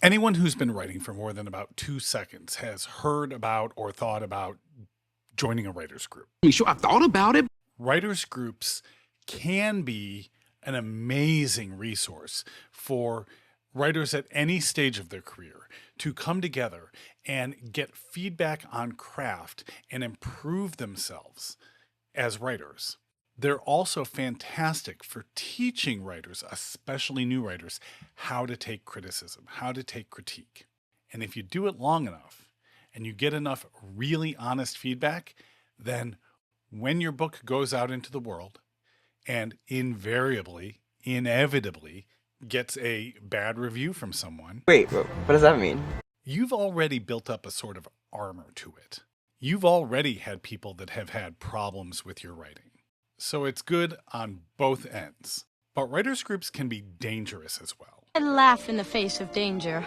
Anyone who's been writing for more than about 2 seconds has heard about or thought about joining a writer's group. You sure I thought about it? Writers groups can be an amazing resource for writers at any stage of their career to come together and get feedback on craft and improve themselves as writers. They're also fantastic for teaching writers, especially new writers, how to take criticism, how to take critique. And if you do it long enough and you get enough really honest feedback, then when your book goes out into the world and inevitably gets a bad review from someone. Wait, what does that mean? You've already built up a sort of armor to it. You've already had people that have had problems with your writing. So it's good on both ends. But writers groups can be dangerous as well. I laugh in the face of danger.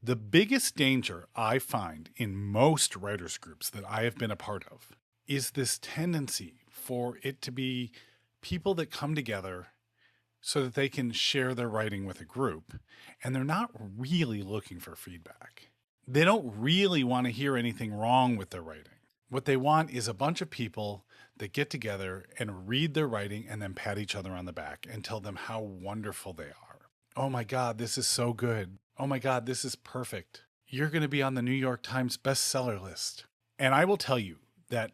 The biggest danger I find in most writers groups that I have been a part of is this tendency for it to be people that come together so that they can share their writing with a group, and they're not really looking for feedback. They don't really want to hear anything wrong with their writing. What they want is a bunch of people that get together and read their writing and then pat each other on the back and tell them how wonderful they are. Oh my God, this is so good. Oh my God, this is perfect. You're going to be on the New York Times bestseller list. And I will tell you that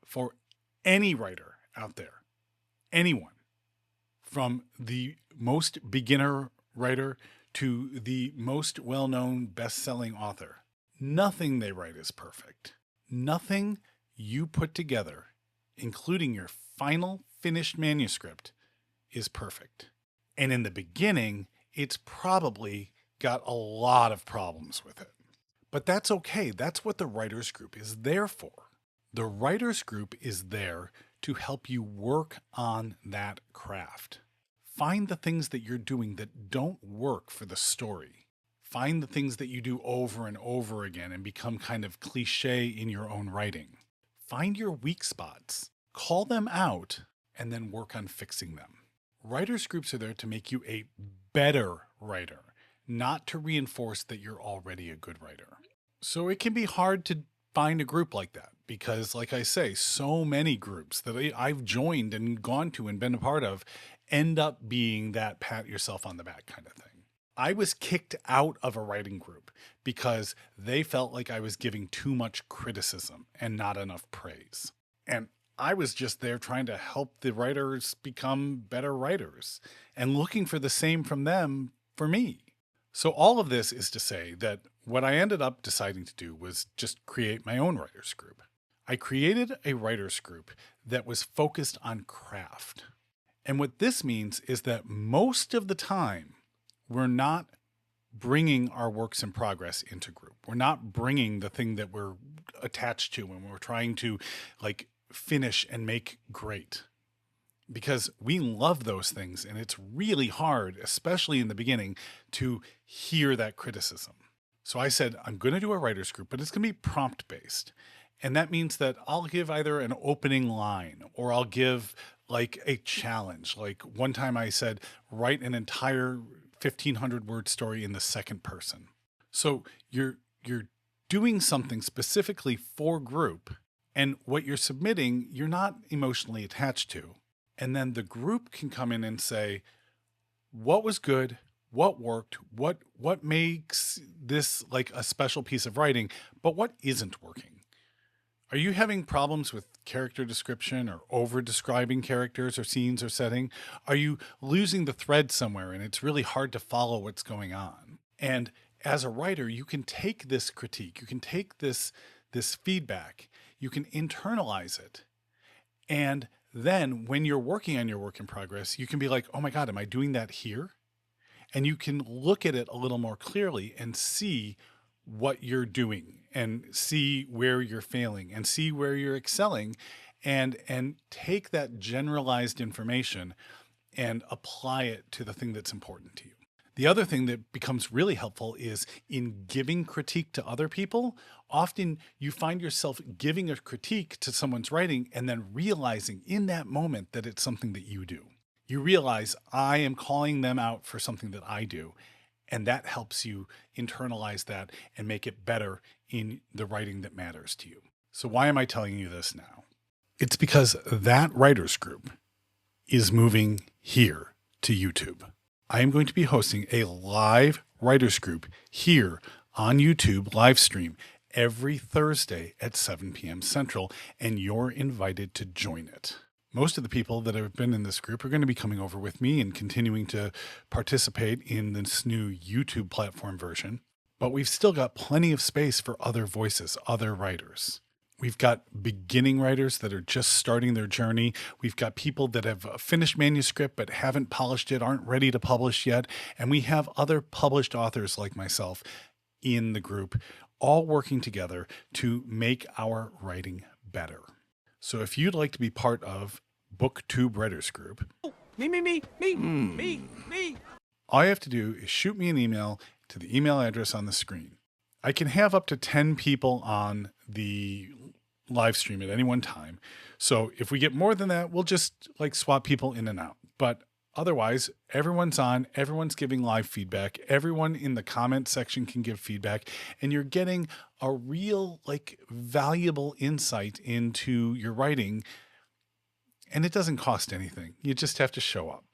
for any writer out there, anyone, from the most beginner writer to the most well-known best-selling author, nothing they write is perfect. Nothing you put together, including your final finished manuscript, is perfect. And in the beginning, it's probably got a lot of problems with it. But that's okay. That's what the writers group is there for. The writers group is there to help you work on that craft. Find the things that you're doing that don't work for the story. Find the things that you do over and over again and become kind of cliche in your own writing. Find your weak spots, call them out, and then work on fixing them. Writers groups are there to make you a better writer, not to reinforce that you're already a good writer. So it can be hard to find a group like that because, like I say, so many groups that I've joined and gone to and been a part of end up being that pat yourself on the back kind of thing. I was kicked out of a writing group because they felt like I was giving too much criticism and not enough praise. And I was just there trying to help the writers become better writers and looking for the same from them for me. So all of this is to say that what I ended up deciding to do was just create my own writers group. I created a writers group that was focused on craft. And what this means is that most of the time, we're not bringing our works in progress into group. We're not bringing the thing that we're attached to and we're trying to like finish and make great. Because we love those things and it's really hard, especially in the beginning, to hear that criticism. So I said, I'm going to do a writer's group, but it's going to be prompt based. And that means that I'll give either an opening line or I'll give like a challenge. Like one time I said, write an entire 1,500 word story in the second person. So you're doing something specifically for group, and what you're submitting, you're not emotionally attached to. And then the group can come in and say, what was good? What worked? What makes this like a special piece of writing, but what isn't working? Are you having problems with character description or over describing characters or scenes or setting? Are you losing the thread somewhere and it's really hard to follow what's going on? And as a writer, you can take this critique, you can take this feedback, you can internalize it. And then when you're working on your work in progress, you can be like, oh my God, am I doing that here? And you can look at it a little more clearly and see what you're doing and see where you're failing and see where you're excelling and take that generalized information and apply it to the thing that's important to you. The other thing that becomes really helpful is in giving critique to other people. Often you find yourself giving a critique to someone's writing and then realizing in that moment that it's something that you do. You realize I am calling them out for something that I do. And that helps you internalize that and make it better in the writing that matters to you. So why am I telling you this now? It's because that writers group is moving here to YouTube. I am going to be hosting a live writers group here on YouTube live stream every Thursday at 7 p.m. Central, and you're invited to join it. Most of the people that have been in this group are going to be coming over with me and continuing to participate in this new YouTube platform version, but we've still got plenty of space for other voices, other writers. We've got beginning writers that are just starting their journey. We've got people that have a finished manuscript but haven't polished it, aren't ready to publish yet. And we have other published authors like myself in the group, all working together to make our writing better. So if you'd like to be part of BookTube Writers Group, Me. all you have to do is shoot me an email to the email address on the screen. I can have up to 10 people on the live stream at any one time. So if we get more than that, we'll just swap people in and out. But otherwise, everyone's on, everyone's giving live feedback. Everyone in the comment section can give feedback, and you're getting a real valuable insight into your writing. And it doesn't cost anything. You just have to show up.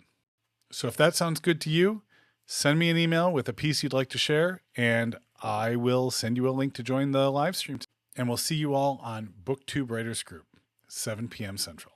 So if that sounds good to you, send me an email with a piece you'd like to share, and I will send you a link to join the live stream. And we'll see you all on BookTube Writers Group, 7 p.m. Central.